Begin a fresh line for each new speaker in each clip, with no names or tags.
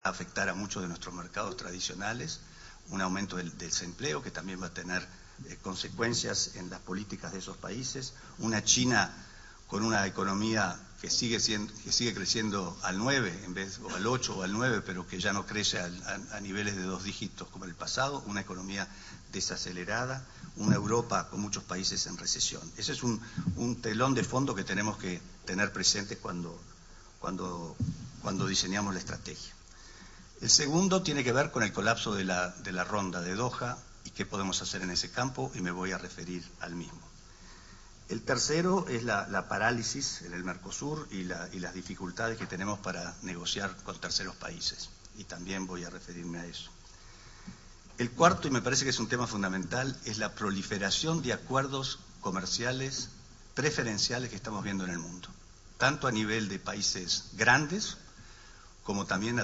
afectar a muchos de nuestros mercados tradicionales, un aumento del desempleo que también va a tener consecuencias en las políticas de esos países, una China con una economía que sigue creciendo al 9 o al 8 o al 9, pero que ya no crece a niveles de 2 dígitos como el pasado, una economía desacelerada, una Europa con muchos países en recesión. Ese es un telón de fondo que tenemos que tener presente cuando diseñamos la estrategia. El segundo tiene que ver con el colapso de la ronda de Doha y qué podemos hacer en ese campo, y me voy a referir al mismo. El tercero es la parálisis en el Mercosur y las dificultades que tenemos para negociar con terceros países, y también voy a referirme a eso. El cuarto, y me parece que es un tema fundamental, es la proliferación de acuerdos comerciales preferenciales que estamos viendo en el mundo, tanto a nivel de países grandes como también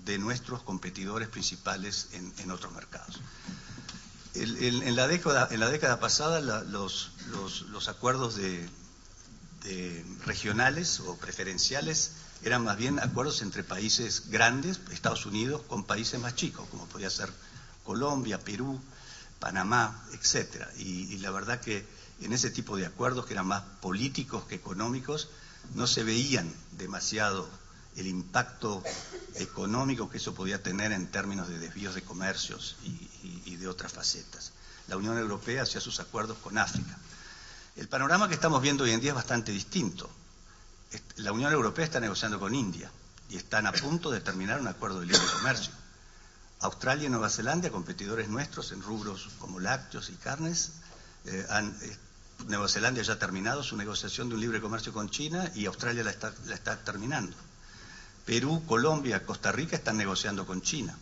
de nuestros competidores principales en otros mercados. En la década pasada los acuerdos regionales o preferenciales eran más bien acuerdos entre países grandes, Estados Unidos, con países más chicos, como podía ser Colombia, Perú, Panamá, etcétera. Y la verdad que en ese tipo de acuerdos, que eran más políticos que económicos, no se veían demasiado el impacto económico que eso podía tener en términos de desvíos de comercios y de otras facetas. La Unión Europea hacía sus acuerdos con África. El panorama que estamos viendo hoy en día es bastante distinto. La Unión Europea está negociando con India y están a punto de terminar un acuerdo de libre comercio. Australia y Nueva Zelanda, competidores nuestros en rubros como lácteos y carnes, Nueva Zelanda ya ha terminado su negociación de un libre comercio con China y Australia la está terminando. Perú, Colombia, Costa Rica están negociando con China.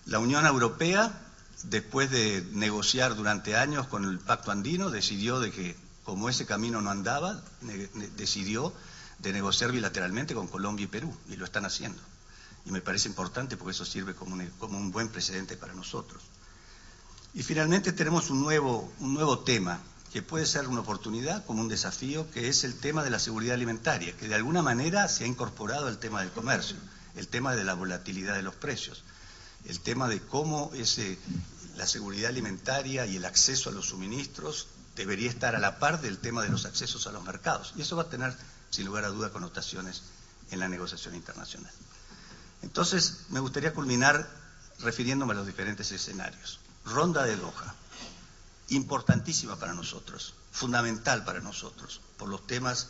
La Unión Europea, después de negociar durante años con el Pacto Andino, decidió de que, como ese camino no andaba, decidió de negociar bilateralmente con Colombia y Perú, y lo están haciendo. Y me parece importante porque eso sirve como un buen precedente para nosotros. Y finalmente tenemos un nuevo tema, que puede ser una oportunidad como un desafío, que es el tema de la seguridad alimentaria, que de alguna manera se ha incorporado al tema del comercio, el tema de la volatilidad de los precios, el tema de cómo la seguridad alimentaria y el acceso a los suministros debería estar a la par del tema de los accesos a los mercados. Y eso va a tener, sin lugar a duda, connotaciones en la negociación internacional. Entonces, me gustaría culminar refiriéndome a los diferentes escenarios. Ronda de Doha, importantísima para nosotros, fundamental para nosotros, por los temas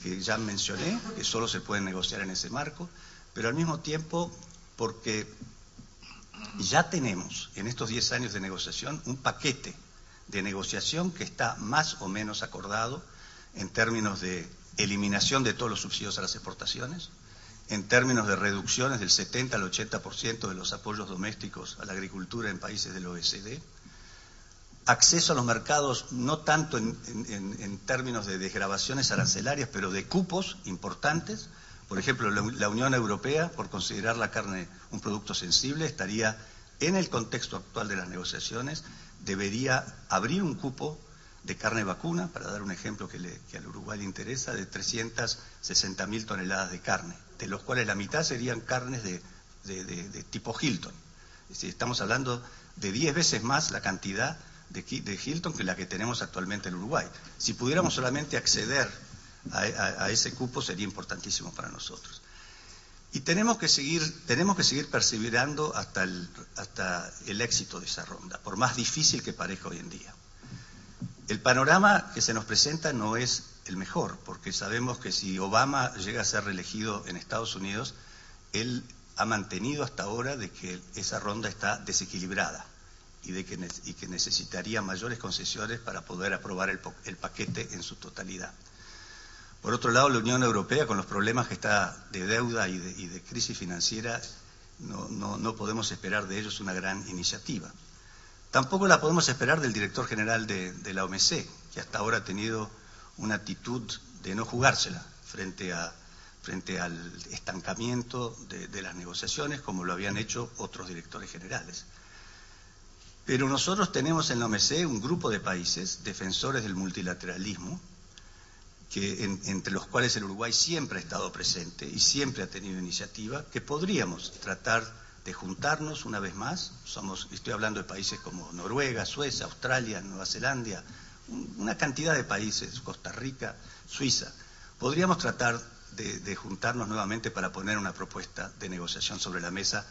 que ya mencioné, que solo se pueden negociar en ese marco, pero al mismo tiempo porque ya tenemos en estos 10 años de negociación un paquete de negociación que está más o menos acordado en términos de eliminación de todos los subsidios a las exportaciones, en términos de reducciones del 70 al 80% de los apoyos domésticos a la agricultura en países del OECD, acceso a los mercados no tanto en términos de desgravaciones arancelarias, pero de cupos importantes. Por ejemplo, la Unión Europea, por considerar la carne un producto sensible, estaría, en el contexto actual de las negociaciones, debería abrir un cupo de carne vacuna, para dar un ejemplo que al Uruguay le interesa, de 360.000 toneladas de carne, de los cuales la mitad serían carnes de tipo Hilton. Es decir, estamos hablando de 10 veces más la cantidad de Hilton que la que tenemos actualmente en Uruguay. Si pudiéramos solamente acceder a ese cupo, sería importantísimo para nosotros. Y tenemos que seguir perseverando hasta el éxito de esa ronda, por más difícil que parezca hoy en día. El panorama que se nos presenta no es el mejor, porque sabemos que si Obama llega a ser reelegido en Estados Unidos, él ha mantenido hasta ahora de que esa ronda está desequilibrada y que necesitaría mayores concesiones para poder aprobar el paquete en su totalidad. Por otro lado, la Unión Europea, con los problemas que está de deuda y de crisis financiera, no podemos esperar de ellos una gran iniciativa. Tampoco la podemos esperar del director general de la OMC, que hasta ahora ha tenido una actitud de no jugársela frente al estancamiento de las negociaciones, como lo habían hecho otros directores generales. Pero nosotros tenemos en la OMC un grupo de países defensores del multilateralismo entre los cuales el Uruguay siempre ha estado presente y siempre ha tenido iniciativa, que podríamos tratar de juntarnos una vez más. Estoy hablando de países como Noruega, Suecia, Australia, Nueva Zelanda, una cantidad de países, Costa Rica, Suiza. Podríamos tratar de juntarnos nuevamente para poner una propuesta de negociación sobre la mesa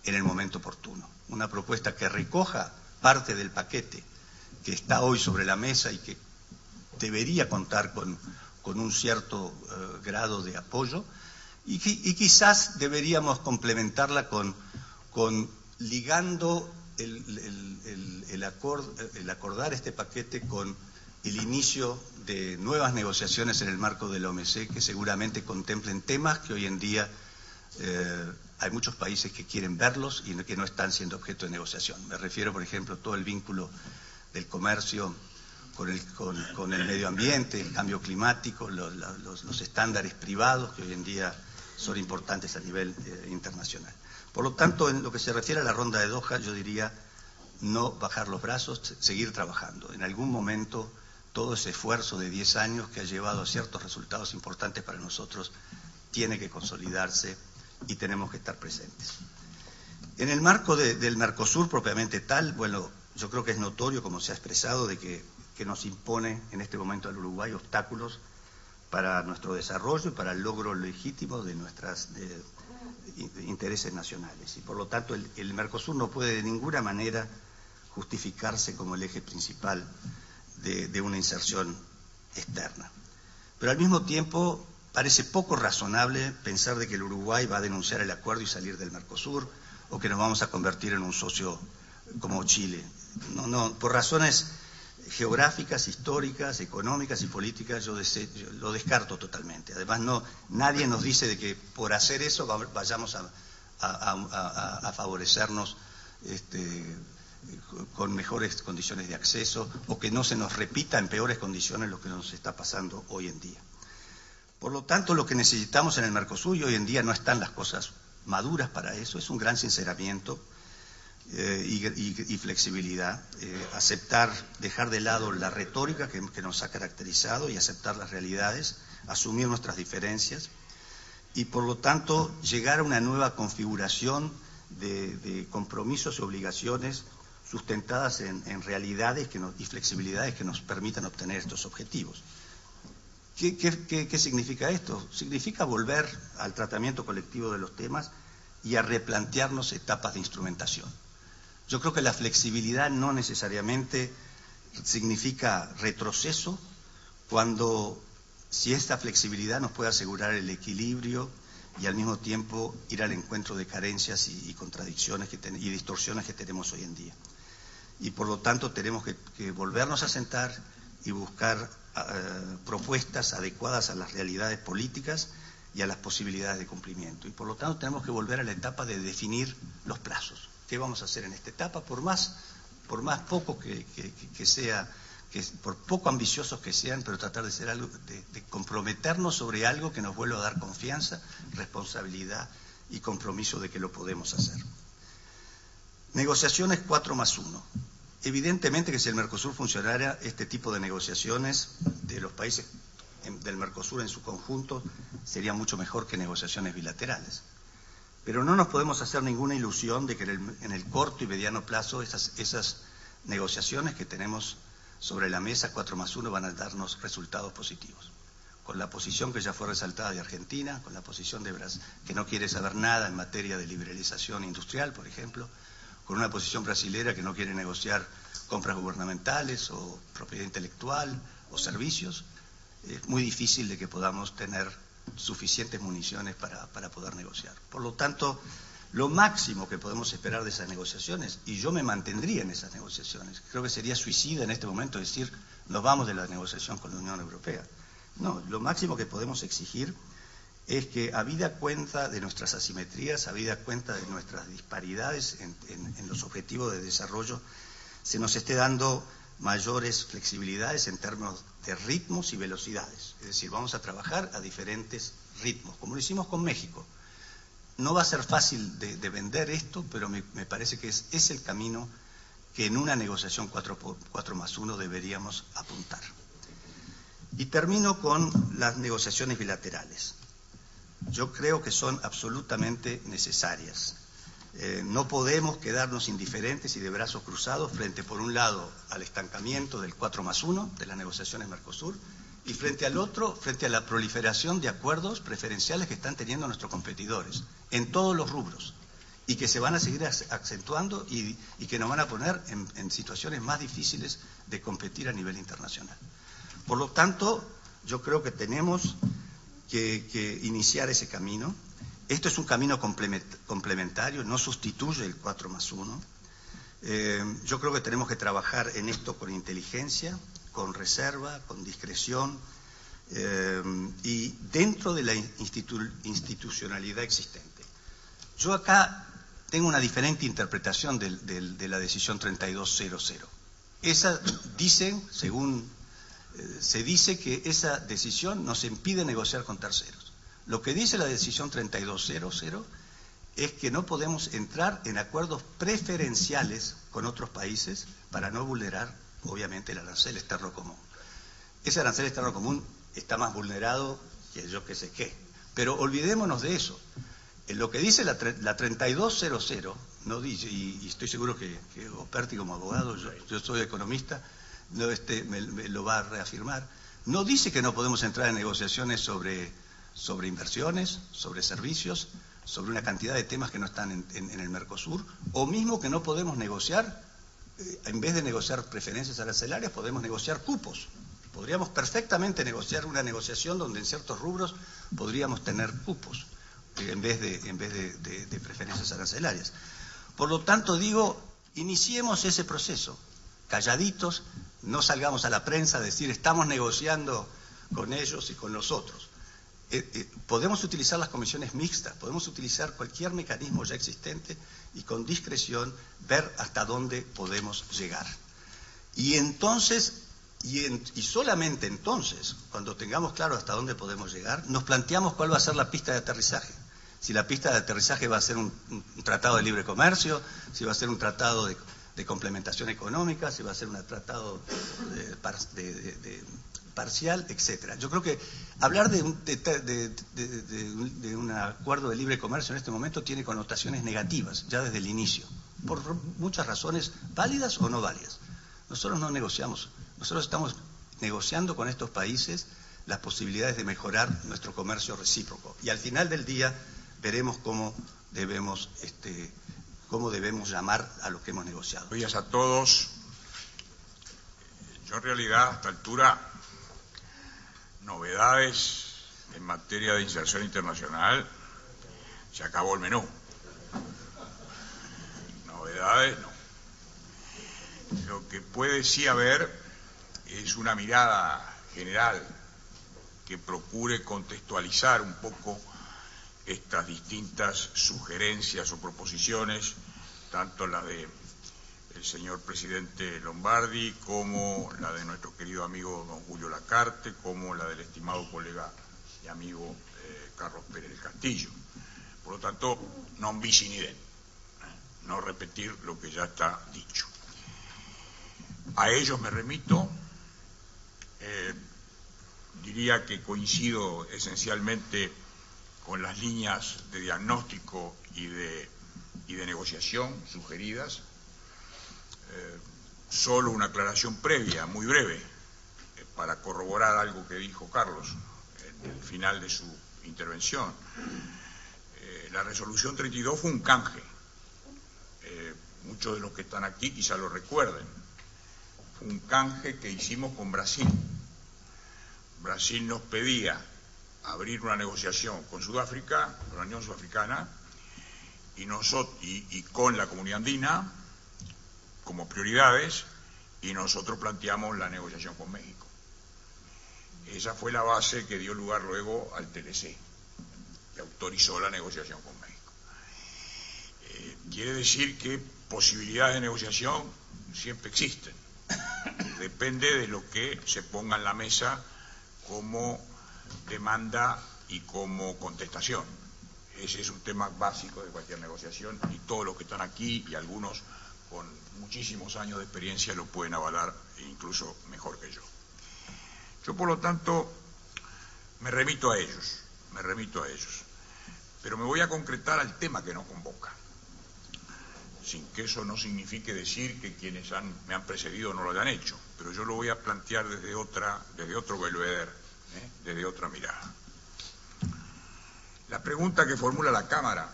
en el momento oportuno. Una propuesta que recoja parte del paquete que está hoy sobre la mesa y que debería contar con un cierto grado de apoyo, y quizás deberíamos complementarla con ligando el acordar este paquete con el inicio de nuevas negociaciones en el marco de la OMC, que seguramente contemplen temas que hoy en día hay muchos países que quieren verlos y que no están siendo objeto de negociación. Me refiero, por ejemplo, a todo el vínculo del comercio con el medio ambiente, el cambio climático, los estándares privados que hoy en día son importantes a nivel internacional. Por lo tanto, en lo que se refiere a la ronda de Doha, yo diría no bajar los brazos, seguir trabajando. En algún momento, todo ese esfuerzo de 10 años que ha llevado a ciertos resultados importantes para nosotros tiene que consolidarse y tenemos que estar presentes. En el marco del Mercosur propiamente tal, bueno, yo creo que es notorio, como se ha expresado, de que nos impone en este momento al Uruguay obstáculos para nuestro desarrollo y para el logro legítimo de nuestros intereses nacionales. Y por lo tanto el Mercosur no puede de ninguna manera justificarse como el eje principal de una inserción externa. Pero al mismo tiempo parece poco razonable pensar de que el Uruguay va a denunciar el acuerdo y salir del Mercosur, o que nos vamos a convertir en un socio como Chile. No, por razones geográficas, históricas, económicas y políticas, yo lo descarto totalmente. Además, nadie nos dice de que por hacer eso vayamos a favorecernos con mejores condiciones de acceso, o que no se nos repita en peores condiciones lo que nos está pasando hoy en día. Por lo tanto, lo que necesitamos en el Mercosur, y hoy en día no están las cosas maduras para eso, es un gran sinceramiento y flexibilidad, dejar de lado la retórica que nos ha caracterizado y aceptar las realidades, asumir nuestras diferencias y por lo tanto llegar a una nueva configuración de compromisos y obligaciones sustentadas en realidades y flexibilidades que nos permitan obtener estos objetivos. ¿Qué significa esto? Significa volver al tratamiento colectivo de los temas y a replantearnos etapas de instrumentación. Yo creo que la flexibilidad no necesariamente significa retroceso, si esta flexibilidad nos puede asegurar el equilibrio y al mismo tiempo ir al encuentro de carencias y contradicciones y distorsiones que tenemos hoy en día. Y por lo tanto tenemos que volvernos a sentar y buscar propuestas adecuadas a las realidades políticas y a las posibilidades de cumplimiento. Y por lo tanto tenemos que volver a la etapa de definir los plazos. ¿Qué vamos a hacer en esta etapa? Por más poco que sea, por poco ambiciosos que sean, pero tratar de ser algo, de comprometernos sobre algo que nos vuelva a dar confianza, responsabilidad y compromiso de que lo podemos hacer. Negociaciones 4+1. Evidentemente que si el Mercosur funcionara, este tipo de negociaciones de los países del Mercosur en su conjunto sería mucho mejor que negociaciones bilaterales. Pero no nos podemos hacer ninguna ilusión de que en el corto y mediano plazo esas negociaciones que tenemos sobre la mesa 4+1 van a darnos resultados positivos. Con la posición que ya fue resaltada de Argentina, con la posición de Brasil, que no quiere saber nada en materia de liberalización industrial, por ejemplo, con una posición brasilera que no quiere negociar compras gubernamentales o propiedad intelectual o servicios, es muy difícil de que podamos tener suficientes municiones para poder negociar. Por lo tanto, lo máximo que podemos esperar de esas negociaciones, y yo me mantendría en esas negociaciones, creo que sería suicida en este momento decir nos vamos de la negociación con la Unión Europea. No, lo máximo que podemos exigir es que, habida cuenta de nuestras asimetrías, habida cuenta de nuestras disparidades en los objetivos de desarrollo, se nos esté dando mayores flexibilidades en términos de ritmos y velocidades. Es decir, vamos a trabajar a diferentes ritmos, como lo hicimos con México. No va a ser fácil de vender esto, pero me parece que es el camino que en una negociación 4+1 deberíamos apuntar. Y termino con las negociaciones bilaterales. Yo creo que son absolutamente necesarias. No podemos quedarnos indiferentes y de brazos cruzados frente, por un lado, al estancamiento del 4+1 de las negociaciones Mercosur y frente al otro, frente a la proliferación de acuerdos preferenciales que están teniendo nuestros competidores en todos los rubros y que se van a seguir acentuando y que nos van a poner en situaciones más difíciles de competir a nivel internacional. Por lo tanto, yo creo que tenemos que iniciar ese camino. Esto es un camino complementario, no sustituye el 4+1. Yo creo que tenemos que trabajar en esto con inteligencia, con reserva, con discreción y dentro de la institucionalidad existente. Yo acá tengo una diferente interpretación de la decisión 3200. Esa dicen, según se dice que esa decisión nos impide negociar con terceros. Lo que dice la decisión 3200 es que no podemos entrar en acuerdos preferenciales con otros países para no vulnerar, obviamente, el arancel externo común. Ese arancel externo común está más vulnerado que yo que sé qué. Pero olvidémonos de eso. En lo que dice la 3200, no dice, y estoy seguro que Operti como abogado, yo soy economista, me lo va a reafirmar, no dice que no podemos entrar en negociaciones sobre inversiones, sobre servicios, sobre una cantidad de temas que no están en el Mercosur, o mismo que no podemos negociar, en vez de negociar preferencias arancelarias, podemos negociar cupos. Podríamos perfectamente negociar una negociación donde en ciertos rubros podríamos tener cupos, en vez de preferencias arancelarias. Por lo tanto, digo, iniciemos ese proceso, calladitos, no salgamos a la prensa a decir estamos negociando con ellos y con nosotros. Podemos utilizar las comisiones mixtas, podemos utilizar cualquier mecanismo ya existente y con discreción ver hasta dónde podemos llegar. Y entonces, y solamente entonces, cuando tengamos claro hasta dónde podemos llegar, nos planteamos cuál va a ser la pista de aterrizaje. Si la pista de aterrizaje va a ser un tratado de libre comercio, si va a ser un tratado de complementación económica, si va a ser un tratado parcial, etcétera. Yo creo que hablar de un acuerdo de libre comercio en este momento tiene connotaciones negativas, ya desde el inicio, por muchas razones válidas o no válidas. Nosotros no negociamos, nosotros estamos negociando con estos países las posibilidades de mejorar nuestro comercio recíproco. Y al final del día veremos cómo debemos llamar a lo que hemos negociado.
Buenos días a todos. Yo en realidad a esta altura novedades en materia de inserción internacional, se acabó el menú. Novedades no. Lo que puede sí haber es una mirada general que procure contextualizar un poco estas distintas sugerencias o proposiciones, tanto la de el señor presidente Lombardi, como la de nuestro querido amigo don Julio Lacarte, como la del estimado colega y amigo Carlos Pérez del Castillo. Por lo tanto, non bis in idem, no repetir lo que ya está dicho. A ellos me remito, diría que coincido esencialmente con las líneas de diagnóstico y de negociación sugeridas. Solo una aclaración previa, muy breve, para corroborar algo que dijo Carlos en el final de su intervención. La resolución 32 fue un canje. Muchos de los que están aquí quizá lo recuerden. Fue un canje que hicimos con Brasil. Brasil nos pedía abrir una negociación con Sudáfrica, con la Unión Sudafricana, y con la Comunidad Andina, como prioridades, y nosotros planteamos la negociación con México. Esa fue la base que dio lugar luego al TLC, que autorizó la negociación con México. Quiere decir que posibilidades de negociación siempre existen. Depende de lo que se ponga en la mesa como demanda y como contestación. Ese es un tema básico de cualquier negociación y todos los que están aquí y algunos con muchísimos años de experiencia lo pueden avalar, e incluso mejor que yo. Yo, por lo tanto, me remito a ellos, pero me voy a concretar al tema que nos convoca, sin que eso no signifique decir que quienes me han precedido no lo hayan hecho, pero yo lo voy a plantear desde otro belvedere, desde otra mirada. La pregunta que formula la Cámara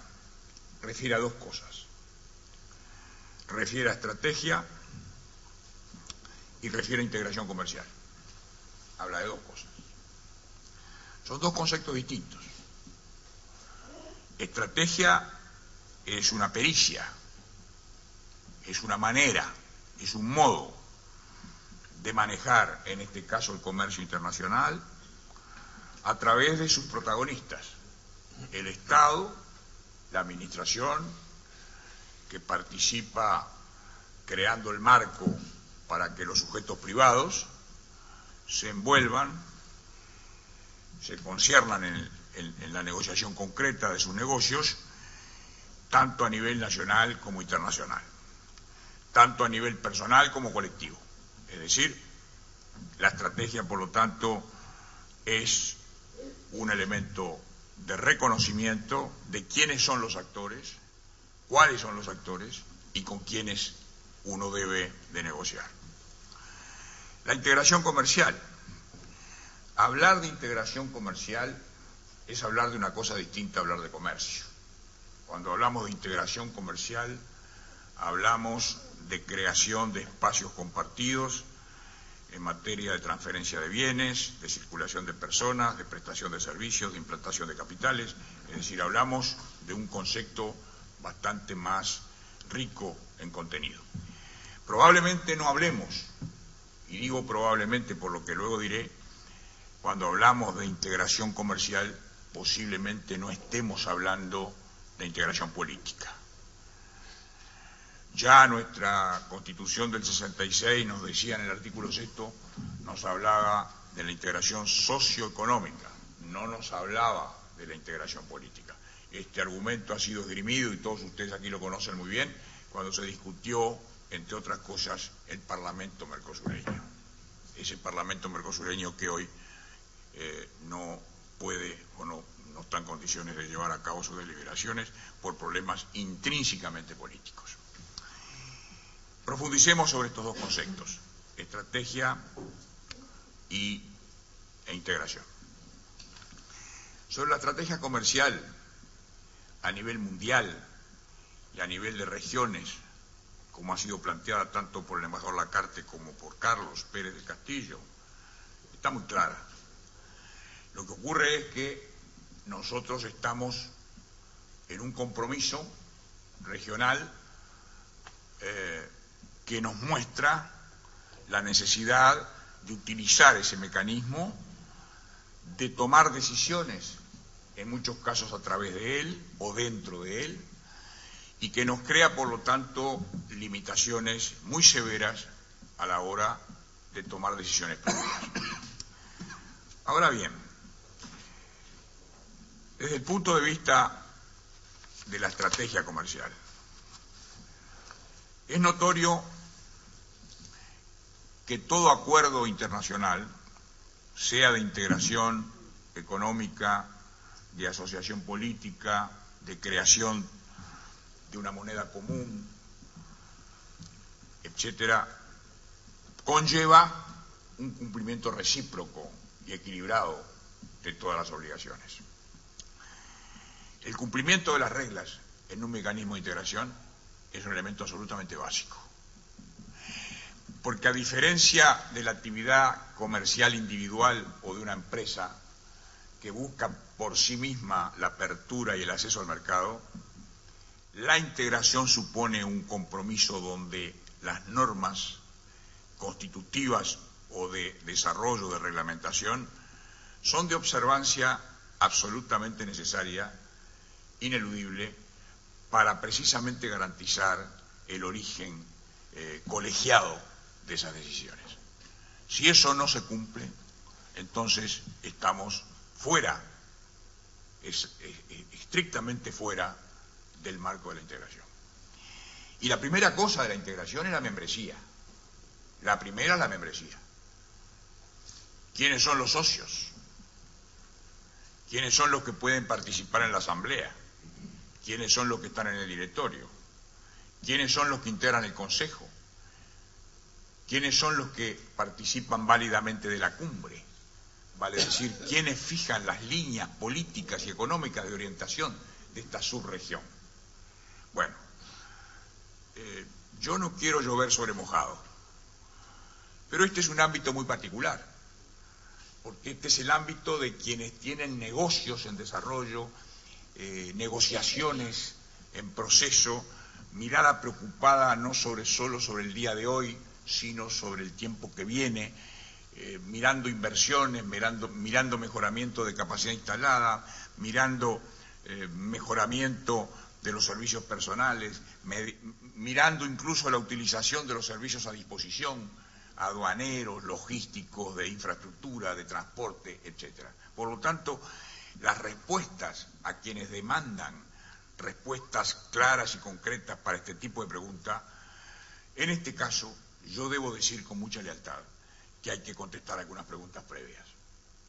refiere a dos cosas. Refiere a estrategia y refiere a integración comercial. Habla de dos cosas. Son dos conceptos distintos. Estrategia es una pericia, es una manera, es un modo de manejar, en este caso, el comercio internacional a través de sus protagonistas, el Estado, la administración, que participa creando el marco para que los sujetos privados se envuelvan, se conciernan en la negociación concreta de sus negocios, tanto a nivel nacional como internacional, tanto a nivel personal como colectivo. Es decir, la estrategia, por lo tanto, es un elemento de reconocimiento de quiénes son los actores, cuáles son los actores y con quiénes uno debe de negociar. La integración comercial. Hablar de integración comercial es hablar de una cosa distinta a hablar de comercio. Cuando hablamos de integración comercial, hablamos de creación de espacios compartidos en materia de transferencia de bienes, de circulación de personas, de prestación de servicios, de implantación de capitales. Es decir, hablamos de un concepto bastante más rico en contenido. Probablemente no hablemos, y digo probablemente por lo que luego diré, cuando hablamos de integración comercial, posiblemente no estemos hablando de integración política. Ya nuestra Constitución del 66 nos decía en el artículo 6º, nos hablaba de la integración socioeconómica, no nos hablaba de la integración política. Este argumento ha sido esgrimido, y todos ustedes aquí lo conocen muy bien, cuando se discutió, entre otras cosas, el Parlamento mercosureño. Ese Parlamento mercosureño que hoy no puede o no está en condiciones de llevar a cabo sus deliberaciones por problemas intrínsecamente políticos. Profundicemos sobre estos dos conceptos, estrategia e integración. Sobre la estrategia comercial a nivel mundial y a nivel de regiones, como ha sido planteada tanto por el embajador Lacarte como por Carlos Pérez del Castillo, está muy clara. Lo que ocurre es que nosotros estamos en un compromiso regional que nos muestra la necesidad de utilizar ese mecanismo, de tomar decisiones, en muchos casos a través de él o dentro de él, y que nos crea, por lo tanto, limitaciones muy severas a la hora de tomar decisiones públicas. Ahora bien, desde el punto de vista de la estrategia comercial, es notorio que todo acuerdo internacional, sea de integración económica, de asociación política, de creación de una moneda común, etcétera, conlleva un cumplimiento recíproco y equilibrado de todas las obligaciones. El cumplimiento de las reglas en un mecanismo de integración es un elemento absolutamente básico. Porque a diferencia de la actividad comercial individual o de una empresa que busca por sí misma la apertura y el acceso al mercado, la integración supone un compromiso donde las normas constitutivas o de desarrollo de reglamentación son de observancia absolutamente necesaria, ineludible, para precisamente garantizar el origen colegiado de esas decisiones. Si eso no se cumple, entonces estamos fuera, estrictamente fuera del marco de la integración. Y la primera cosa de la integración es la membresía. La primera es la membresía. ¿Quiénes son los socios? ¿Quiénes son los que pueden participar en la asamblea? ¿Quiénes son los que están en el directorio? ¿Quiénes son los que integran el consejo? ¿Quiénes son los que participan válidamente de la cumbre? Vale decir, ¿quiénes fijan las líneas políticas y económicas de orientación de esta subregión? Bueno, yo no quiero llover sobre mojado, pero este es un ámbito muy particular, porque este es el ámbito de quienes tienen negocios en desarrollo, negociaciones en proceso, mirada preocupada no solo sobre el día de hoy, sino sobre el tiempo que viene, mirando inversiones, mirando mejoramiento de capacidad instalada, mirando mejoramiento de los servicios personales, mirando incluso la utilización de los servicios a disposición, aduaneros, logísticos, de infraestructura, de transporte, etc. Por lo tanto, las respuestas a quienes demandan respuestas claras y concretas para este tipo de preguntas, en este caso, yo debo decir con mucha lealtad que hay que contestar algunas preguntas previas.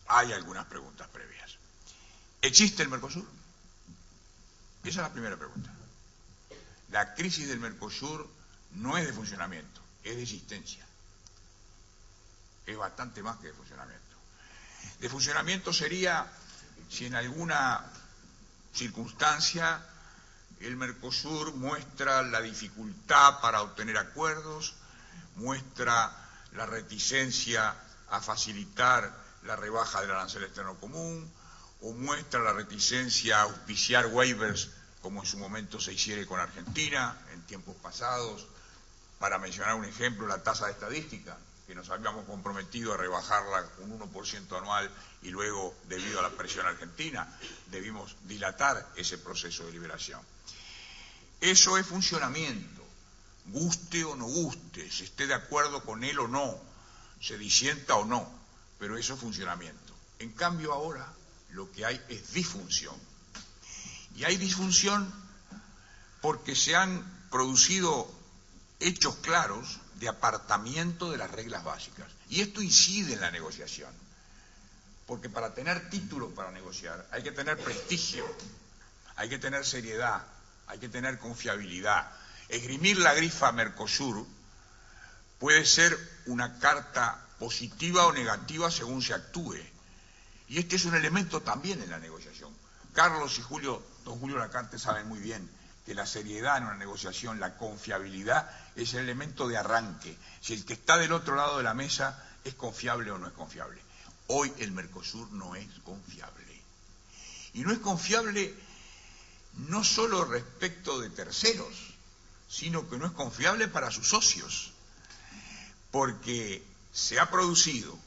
Hay algunas preguntas previas. ¿Existe el Mercosur? Esa es la primera pregunta. La crisis del Mercosur no es de funcionamiento, es de existencia. Es bastante más que de funcionamiento. De funcionamiento sería si en alguna circunstancia el Mercosur muestra la dificultad para obtener acuerdos, muestra la reticencia a facilitar la rebaja del arancel externo común, o muestra la reticencia a auspiciar waivers, como en su momento se hiciera con Argentina en tiempos pasados. Para mencionar un ejemplo, la tasa de estadística, que nos habíamos comprometido a rebajarla un 1% anual y luego, debido a la presión argentina, debimos dilatar ese proceso de liberación. Eso es funcionamiento, guste o no guste, se esté de acuerdo con él o no, se disienta o no, pero eso es funcionamiento. En cambio ahora lo que hay es disfunción. Y hay disfunción porque se han producido hechos claros de apartamiento de las reglas básicas. Y esto incide en la negociación, porque para tener títulos para negociar hay que tener prestigio, hay que tener seriedad, hay que tener confiabilidad. Esgrimir la grifa Mercosur puede ser una carta positiva o negativa según se actúe. Y este es un elemento también en la negociación. Carlos y don Julio Lacarte saben muy bien que la seriedad en una negociación, la confiabilidad, es el elemento de arranque. Si el que está del otro lado de la mesa es confiable o no es confiable. Hoy el Mercosur no es confiable. Y no es confiable no solo respecto de terceros, sino que no es confiable para sus socios. Porque se ha producido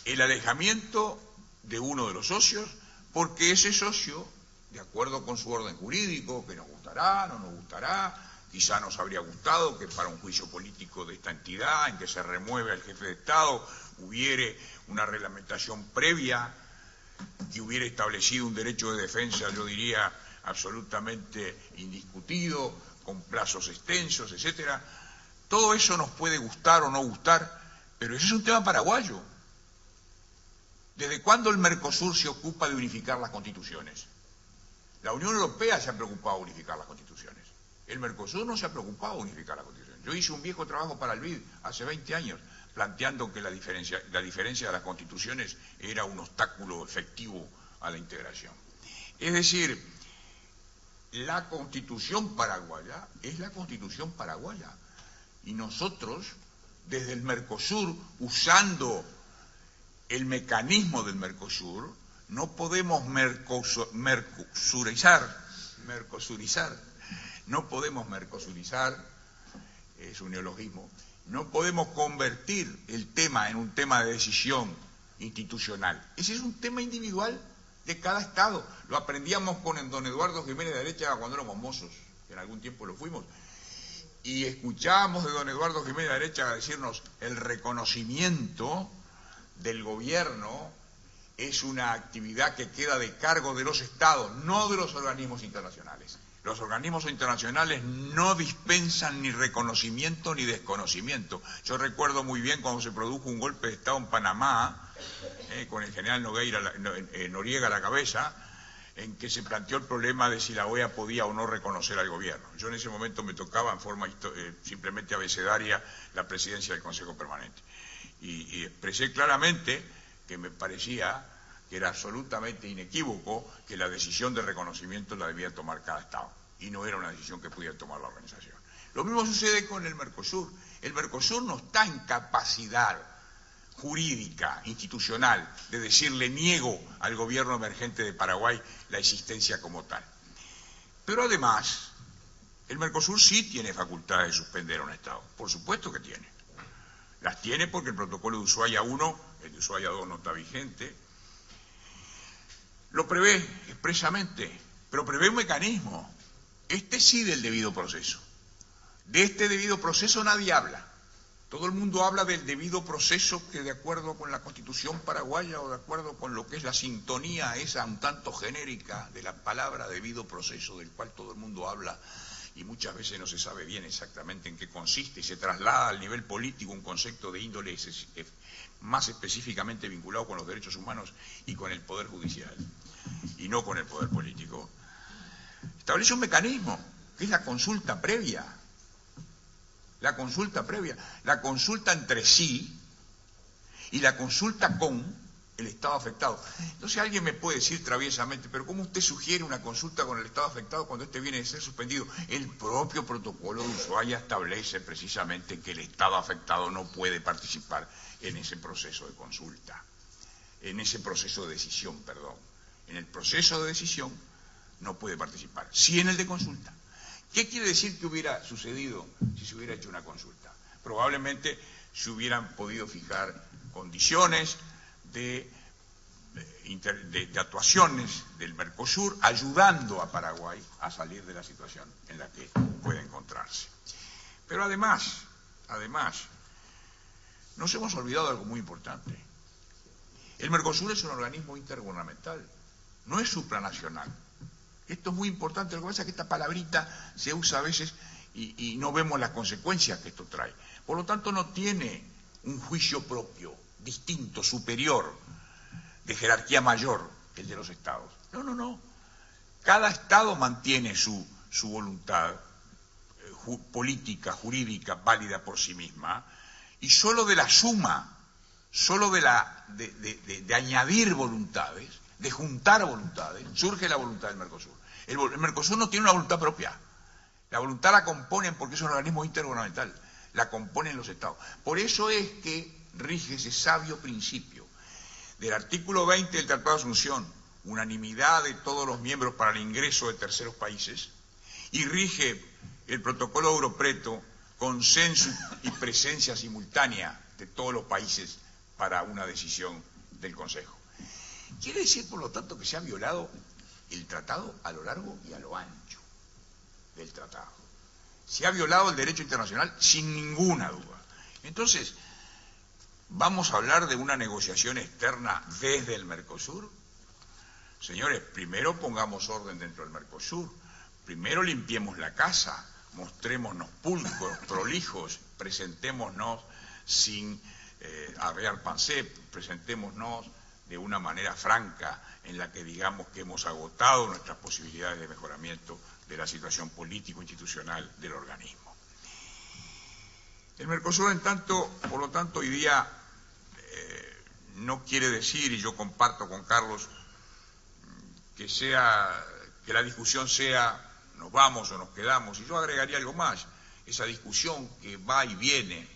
el alejamiento de uno de los socios, porque ese socio, de acuerdo con su orden jurídico, que nos gustará, no nos gustará, quizá nos habría gustado que para un juicio político de esta entidad, en que se remueve al jefe de Estado, hubiere una reglamentación previa, que hubiera establecido un derecho de defensa, yo diría, absolutamente indiscutido, con plazos extensos, etcétera. Todo eso nos puede gustar o no gustar, pero ese es un tema paraguayo. ¿Desde cuándo el Mercosur se ocupa de unificar las constituciones? La Unión Europea se ha preocupado de unificar las constituciones. El Mercosur no se ha preocupado de unificar las constituciones. Yo hice un viejo trabajo para el BID hace 20 años, planteando que la diferencia de las constituciones era un obstáculo efectivo a la integración. Es decir, la Constitución paraguaya es la Constitución paraguaya. Y nosotros, desde el Mercosur, usando el mecanismo del Mercosur, no podemos mercosurizar, es un neologismo, no podemos convertir el tema en un tema de decisión institucional. Ese es un tema individual de cada Estado. Lo aprendíamos con don Eduardo Jiménez de Arechaga cuando éramos mozos, que en algún tiempo lo fuimos, y escuchábamos de don Eduardo Jiménez de Arechaga decirnos el reconocimiento del gobierno es una actividad que queda de cargo de los Estados, no de los organismos internacionales. Los organismos internacionales no dispensan ni reconocimiento ni desconocimiento. Yo recuerdo muy bien cuando se produjo un golpe de Estado en Panamá, con el general Noriega a la cabeza, en que se planteó el problema de si la OEA podía o no reconocer al gobierno. Yo en ese momento me tocaba en forma simplemente abecedaria la presidencia del Consejo Permanente. Y expresé claramente que me parecía que era absolutamente inequívoco que la decisión de reconocimiento la debía tomar cada Estado, y no era una decisión que pudiera tomar la organización. Lo mismo sucede con el Mercosur. El Mercosur no está en capacidad jurídica, institucional, de decirle niego al gobierno emergente de Paraguay la existencia como tal. Pero además, el Mercosur sí tiene facultades de suspender a un Estado, por supuesto que tiene. Las tiene porque el protocolo de Ushuaia I, el de Ushuaia II no está vigente, lo prevé expresamente, pero prevé un mecanismo, este sí del debido proceso. De este debido proceso nadie habla. Todo el mundo habla del debido proceso que de acuerdo con la Constitución paraguaya o de acuerdo con lo que es la sintonía esa un tanto genérica de la palabra debido proceso, del cual todo el mundo habla y muchas veces no se sabe bien exactamente en qué consiste y se traslada al nivel político un concepto de índole más específicamente vinculado con los derechos humanos y con el poder judicial y no con el poder político. Establece un mecanismo que es la consulta previa. La consulta previa, la consulta entre sí y la consulta con el Estado afectado. Entonces alguien me puede decir traviesamente, pero ¿cómo usted sugiere una consulta con el Estado afectado cuando este viene de ser suspendido? El propio protocolo de Ushuaia establece precisamente que el Estado afectado no puede participar en ese proceso de consulta, en ese proceso de decisión, perdón. En el proceso de decisión no puede participar, sí en el de consulta. ¿Qué quiere decir que hubiera sucedido si se hubiera hecho una consulta? Probablemente se hubieran podido fijar condiciones de actuaciones del Mercosur ayudando a Paraguay a salir de la situación en la que puede encontrarse. Pero además, nos hemos olvidado de algo muy importante. El Mercosur es un organismo intergubernamental, no es supranacional. Esto es muy importante, lo que pasa es que esta palabrita se usa a veces y no vemos las consecuencias que esto trae. Por lo tanto, no tiene un juicio propio, distinto, superior, de jerarquía mayor que el de los Estados. No. Cada Estado mantiene su voluntad política, jurídica, válida por sí misma, y solo de la suma, solo de añadir voluntades, de juntar voluntades, surge la voluntad del Mercosur. El Mercosur no tiene una voluntad propia. La voluntad la componen, porque es un organismo intergubernamental, la componen los Estados. Por eso es que rige ese sabio principio del artículo 20 del Tratado de Asunción, unanimidad de todos los miembros para el ingreso de terceros países, y rige el protocolo Europreto, consenso y presencia simultánea de todos los países para una decisión del Consejo. Quiere decir, por lo tanto, que se ha violado el tratado a lo largo y a lo ancho del tratado. Se ha violado el derecho internacional sin ninguna duda. Entonces, ¿vamos a hablar de una negociación externa desde el Mercosur? Señores, primero pongamos orden dentro del Mercosur, primero limpiemos la casa, mostrémonos pulcros, prolijos, presentémonos sin arrear pancé, presentémonos de una manera franca en la que digamos que hemos agotado nuestras posibilidades de mejoramiento de la situación político-institucional del organismo. El Mercosur, en tanto, por lo tanto, hoy día no quiere decir, y yo comparto con Carlos, que la discusión sea nos vamos o nos quedamos, y yo agregaría algo más, esa discusión que va y viene,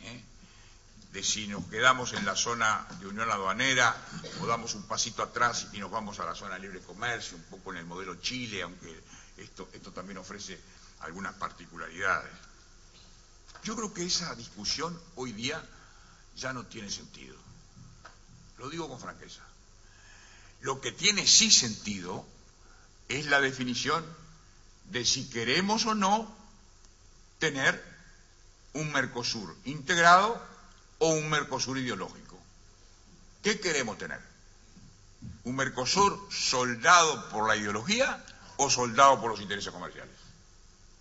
de si nos quedamos en la zona de unión aduanera o damos un pasito atrás y nos vamos a la zona de libre comercio, un poco en el modelo Chile, aunque esto también ofrece algunas particularidades. Yo creo que esa discusión hoy día ya no tiene sentido. Lo digo con franqueza. Lo que tiene sí sentido es la definición de si queremos o no tener un Mercosur integrado o un Mercosur ideológico. ¿Qué queremos tener? ¿Un Mercosur soldado por la ideología o soldado por los intereses comerciales?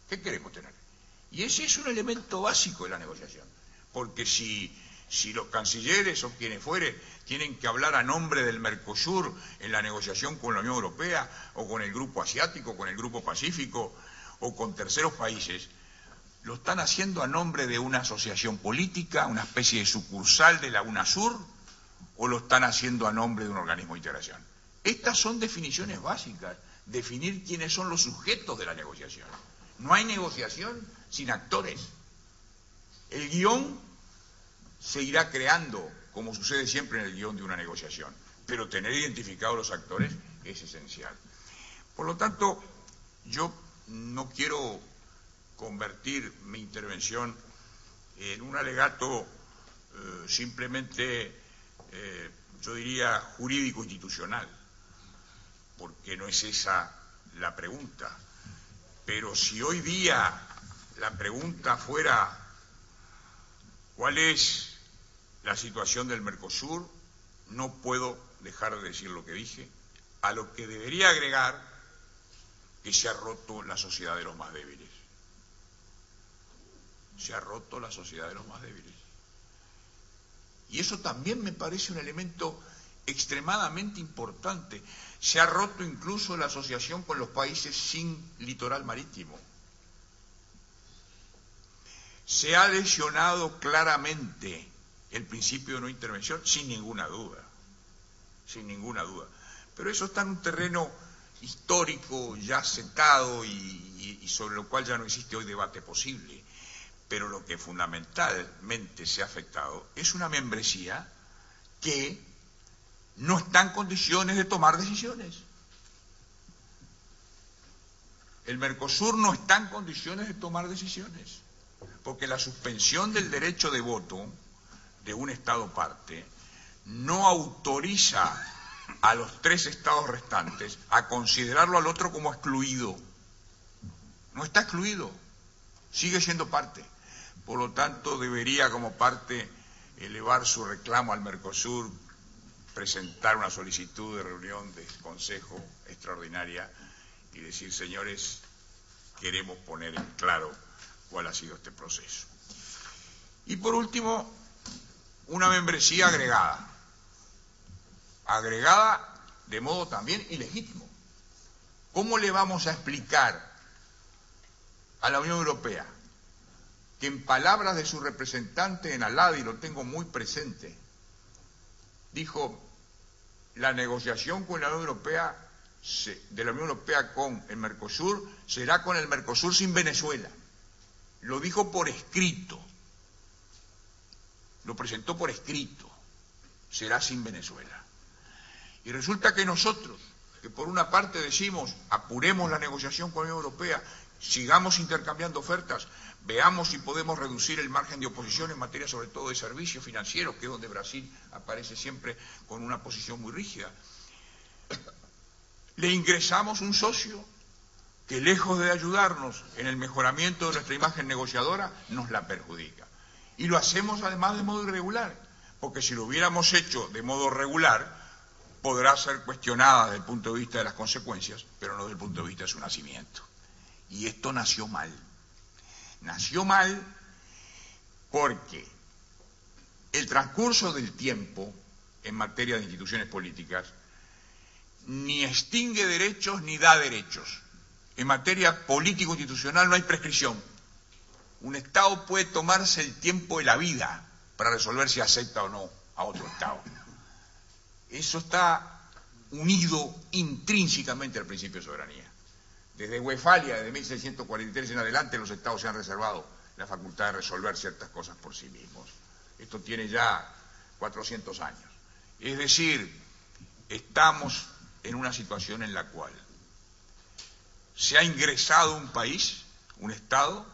¿Qué queremos tener? Y ese es un elemento básico de la negociación, porque si los cancilleres o quienes fuere tienen que hablar a nombre del Mercosur en la negociación con la Unión Europea o con el Grupo Asiático, con el Grupo Pacífico o con terceros países, lo están haciendo a nombre de una asociación política, una especie de sucursal de la UNASUR, o lo están haciendo a nombre de un organismo de integración. Estas son definiciones básicas, definir quiénes son los sujetos de la negociación. No hay negociación sin actores. El guión se irá creando, como sucede siempre en el guión de una negociación, pero tener identificados los actores es esencial. Por lo tanto, yo no quiero convertir mi intervención en un alegato simplemente, yo diría, jurídico-institucional, porque no es esa la pregunta. Pero si hoy día la pregunta fuera ¿cuál es la situación del Mercosur?, no puedo dejar de decir lo que dije, a lo que debería agregar que se ha roto la sociedad de los más débiles. Se ha roto la sociedad de los más débiles. Y eso también me parece un elemento extremadamente importante. Se ha roto incluso la asociación con los países sin litoral marítimo. Se ha lesionado claramente el principio de no intervención, sin ninguna duda, sin ninguna duda. Pero eso está en un terreno histórico ya sentado y sobre lo cual ya no existe hoy debate posible. Pero lo que fundamentalmente se ha afectado es una membresía que no está en condiciones de tomar decisiones. El Mercosur no está en condiciones de tomar decisiones, porque la suspensión del derecho de voto de un Estado parte no autoriza a los 3 estados restantes a considerarlo al otro como excluido. No está excluido, sigue siendo parte. Por lo tanto, debería como parte elevar su reclamo al Mercosur, presentar una solicitud de reunión de consejo extraordinaria y decir, señores, queremos poner en claro cuál ha sido este proceso. Y por último, una membresía agregada de modo también ilegítimo. ¿Cómo le vamos a explicar a la Unión Europea que en palabras de su representante en Aladi, y lo tengo muy presente, dijo, la negociación con la Unión Europea, de la Unión Europea con el Mercosur, será con el Mercosur sin Venezuela? Lo dijo por escrito, lo presentó por escrito, será sin Venezuela. Y resulta que nosotros, que por una parte decimos, apuremos la negociación con la Unión Europea, sigamos intercambiando ofertas, veamos si podemos reducir el margen de oposición en materia sobre todo de servicios financieros, que es donde Brasil aparece siempre con una posición muy rígida. Le ingresamos un socio que, lejos de ayudarnos en el mejoramiento de nuestra imagen negociadora, nos la perjudica. Y lo hacemos además de modo irregular, porque si lo hubiéramos hecho de modo regular, podrá ser cuestionada desde el punto de vista de las consecuencias, pero no desde el punto de vista de su nacimiento. Y esto nació mal. Nació mal porque el transcurso del tiempo en materia de instituciones políticas ni extingue derechos ni da derechos. En materia político-institucional no hay prescripción. Un Estado puede tomarse el tiempo de la vida para resolver si acepta o no a otro Estado. Eso está unido intrínsecamente al principio de soberanía. Desde Westfalia, desde 1643 en adelante, los Estados se han reservado la facultad de resolver ciertas cosas por sí mismos. Esto tiene ya 400 años. Es decir, estamos en una situación en la cual se ha ingresado un país, un Estado,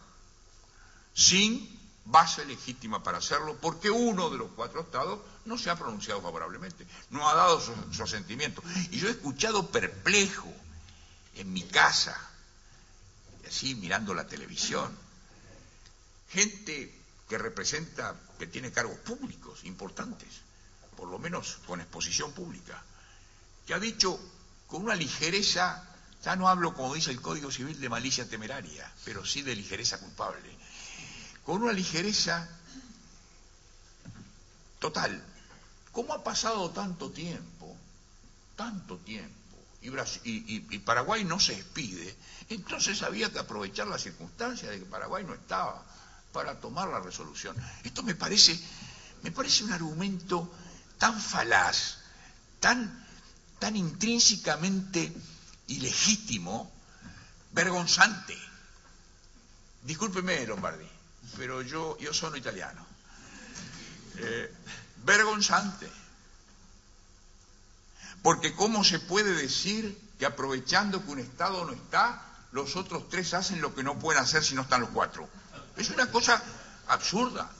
sin base legítima para hacerlo, porque uno de los 4 Estados no se ha pronunciado favorablemente, no ha dado su asentimiento. Y yo he escuchado perplejo en mi casa, y así mirando la televisión, gente que representa, que tiene cargos públicos importantes, por lo menos con exposición pública, que ha dicho con una ligereza, ya no hablo como dice el Código Civil de malicia temeraria, pero sí de ligereza culpable, con una ligereza total. ¿Cómo ha pasado tanto tiempo, y Paraguay no se expide? Entonces había que aprovechar la circunstancia de que Paraguay no estaba para tomar la resolución. Esto me parece un argumento tan falaz, tan intrínsecamente ilegítimo, vergonzante. Discúlpeme, Lombardi, pero yo sono italiano. Vergonzante. Porque ¿cómo se puede decir que aprovechando que un Estado no está, los otros tres hacen lo que no pueden hacer si no están los cuatro? Es una cosa absurda.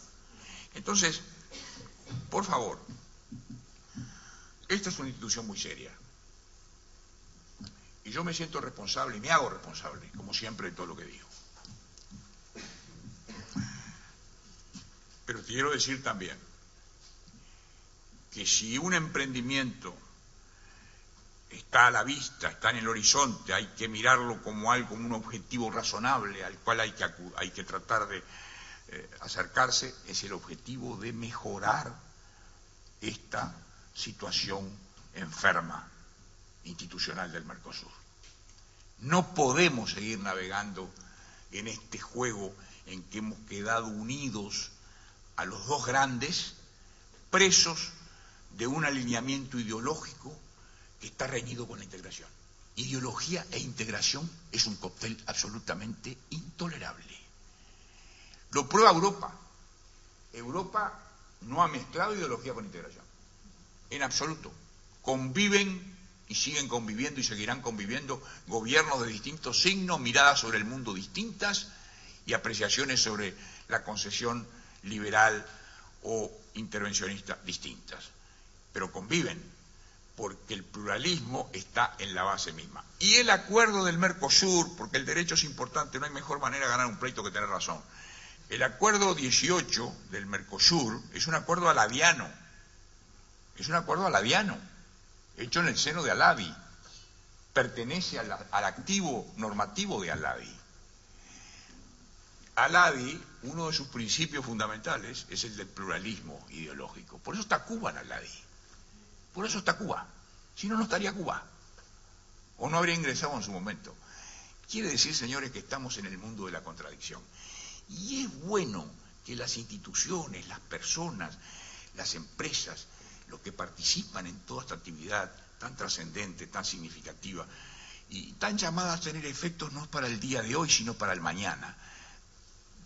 Entonces, por favor, esta es una institución muy seria. Y yo me siento responsable y me hago responsable, como siempre, de todo lo que digo. Pero quiero decir también que si un emprendimiento está a la vista, está en el horizonte, hay que mirarlo como algo, como un objetivo razonable al cual hay que tratar de acercarse, es el objetivo de mejorar esta situación enferma institucional del Mercosur. No podemos seguir navegando en este juego en que hemos quedado unidos a los dos grandes, presos de un alineamiento ideológico que está reñido con la integración. Ideología e integración es un cóctel absolutamente intolerable. Lo prueba Europa. Europa no ha mezclado ideología con integración. En absoluto. Conviven y siguen conviviendo y seguirán conviviendo gobiernos de distintos signos, miradas sobre el mundo distintas y apreciaciones sobre la concesión liberal o intervencionista distintas. Pero conviven, porque el pluralismo está en la base misma. Y el acuerdo del Mercosur, porque el derecho es importante, no hay mejor manera de ganar un pleito que tener razón. El acuerdo 18 del Mercosur es un acuerdo aladiano, hecho en el seno de Aladi, pertenece al activo normativo de Aladi. Aladi, uno de sus principios fundamentales es el del pluralismo ideológico. Por eso está Cuba en Aladi. Por eso está Cuba. Si no, no estaría Cuba. O no habría ingresado en su momento. Quiere decir, señores, que estamos en el mundo de la contradicción. Y es bueno que las instituciones, las personas, las empresas, los que participan en toda esta actividad tan trascendente, tan significativa, y tan llamada a tener efectos no para el día de hoy, sino para el mañana,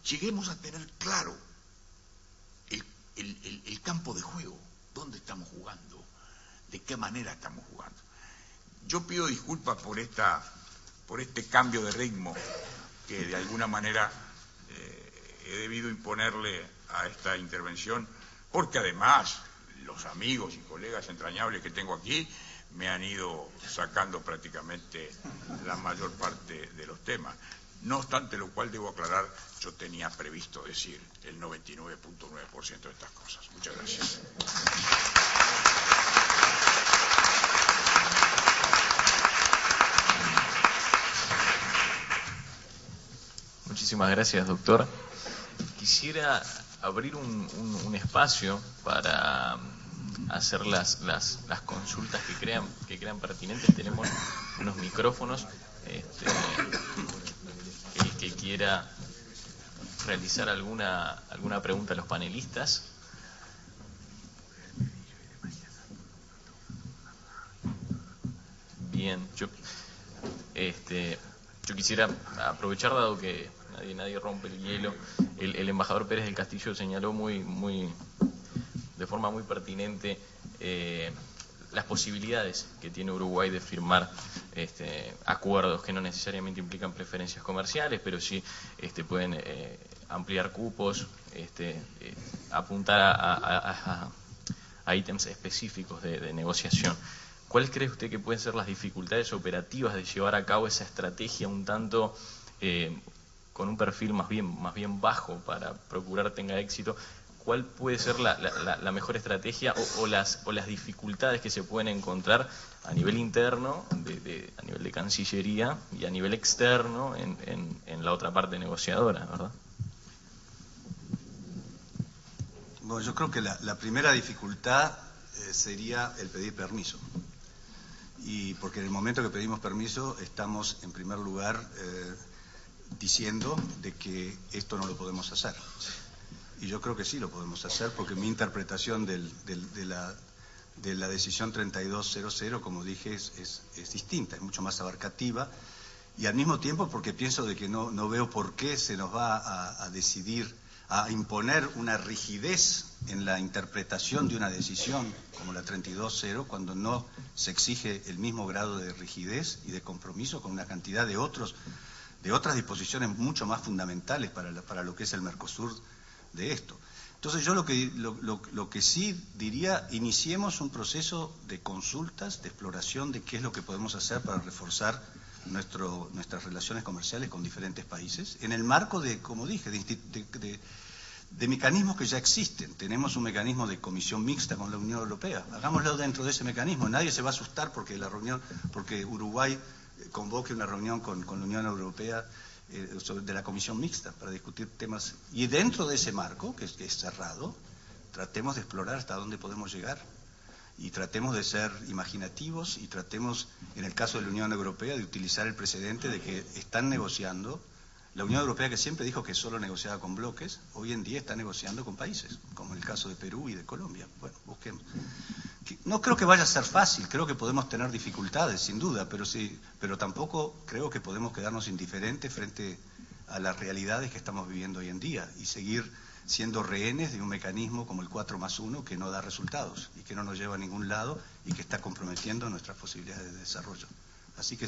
lleguemos a tener claro el campo de juego, dónde estamos jugando, de qué manera estamos jugando. Yo pido disculpas por este cambio de ritmo que de alguna manera he debido imponerle a esta intervención, porque además los amigos y colegas entrañables que tengo aquí me han ido sacando prácticamente la mayor parte de los temas. No obstante lo cual debo aclarar, yo tenía previsto decir el 99.9% de estas cosas. Muchas gracias.
Muchísimas gracias, doctor. Quisiera abrir un espacio para hacer las consultas que crean pertinentes. Tenemos unos micrófonos. El que quiera realizar alguna pregunta a los panelistas. Bien, yo quisiera aprovechar, dado que nadie rompe el hielo. El embajador Pérez del Castillo señaló de forma muy pertinente las posibilidades que tiene Uruguay de firmar acuerdos que no necesariamente implican preferencias comerciales, pero sí pueden ampliar cupos, apuntar a ítems específicos de negociación. ¿Cuáles cree usted que pueden ser las dificultades operativas de llevar a cabo esa estrategia un tanto con un perfil más bien bajo para procurar tenga éxito, ¿cuál puede ser la mejor estrategia o las dificultades que se pueden encontrar a nivel interno, a nivel de Cancillería, y a nivel externo en la otra parte negociadora, ¿verdad?
Bueno, yo creo que la primera dificultad sería el pedir permiso. Y porque en el momento que pedimos permiso estamos en primer lugar diciendo de que esto no lo podemos hacer. Y yo creo que sí lo podemos hacer, porque mi interpretación de la decisión 3200, como dije, es distinta, es mucho más abarcativa, y al mismo tiempo porque pienso de que no veo por qué se nos va a decidir, a imponer una rigidez en la interpretación de una decisión como la 32.0, cuando no se exige el mismo grado de rigidez y de compromiso con una cantidad de otras disposiciones mucho más fundamentales para lo que es el Mercosur de esto. Entonces yo lo que sí diría, iniciemos un proceso de consultas, de exploración de qué es lo que podemos hacer para reforzar nuestras relaciones comerciales con diferentes países, en el marco de, como dije, de mecanismos que ya existen. Tenemos un mecanismo de comisión mixta con la Unión Europea. Hagámoslo dentro de ese mecanismo. Nadie se va a asustar porque Uruguay convoque una reunión con la Unión Europea de la comisión mixta para discutir temas. Y dentro de ese marco, que es cerrado, tratemos de explorar hasta dónde podemos llegar. Y tratemos de ser imaginativos y tratemos, en el caso de la Unión Europea, de utilizar el precedente de que están negociando. La Unión Europea, que siempre dijo que solo negociaba con bloques, hoy en día está negociando con países, como en el caso de Perú y de Colombia. Bueno, busquemos. No creo que vaya a ser fácil, creo que podemos tener dificultades, sin duda, pero tampoco creo que podemos quedarnos indiferentes frente a las realidades que estamos viviendo hoy en día y seguir siendo rehenes de un mecanismo como el 4+1 que no da resultados y que no nos lleva a ningún lado y que está comprometiendo nuestras posibilidades de desarrollo. Así que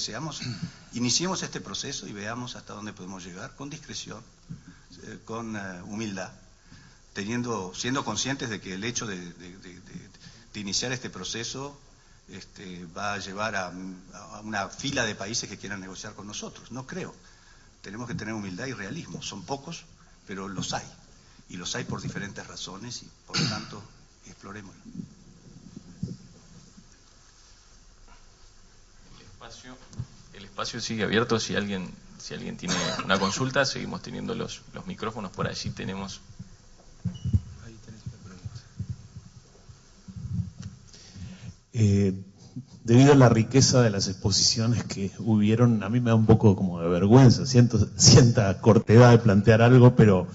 iniciemos este proceso y veamos hasta dónde podemos llegar, con discreción, con humildad, siendo conscientes de que el hecho de iniciar este proceso va a llevar a una fila de países que quieran negociar con nosotros. No creo. Tenemos que tener humildad y realismo. Son pocos, pero los hay. Y los hay por diferentes razones y, por lo tanto, explorémoslo.
El espacio sigue abierto. Si alguien tiene una consulta, seguimos teniendo los micrófonos por allí. Tenemos.
Ahí tenés la pregunta. Debido a la riqueza de las exposiciones que hubieron, a mí me da un poco como de vergüenza, sienta cortedad de plantear algo, pero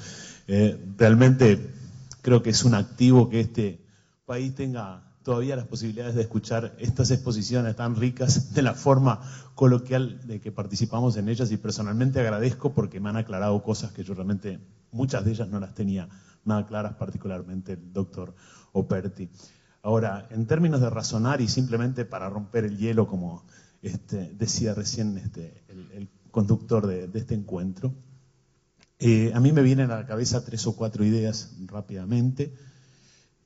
realmente creo que es un activo que este país tenga todavía las posibilidades de escuchar estas exposiciones tan ricas de la forma coloquial de que participamos en ellas, y personalmente agradezco porque me han aclarado cosas que yo realmente, muchas de ellas no las tenía nada claras, particularmente el doctor Operti. Ahora, en términos de razonar y simplemente para romper el hielo, como decía recién el conductor de este encuentro, a mí me vienen a la cabeza 3 o 4 ideas rápidamente,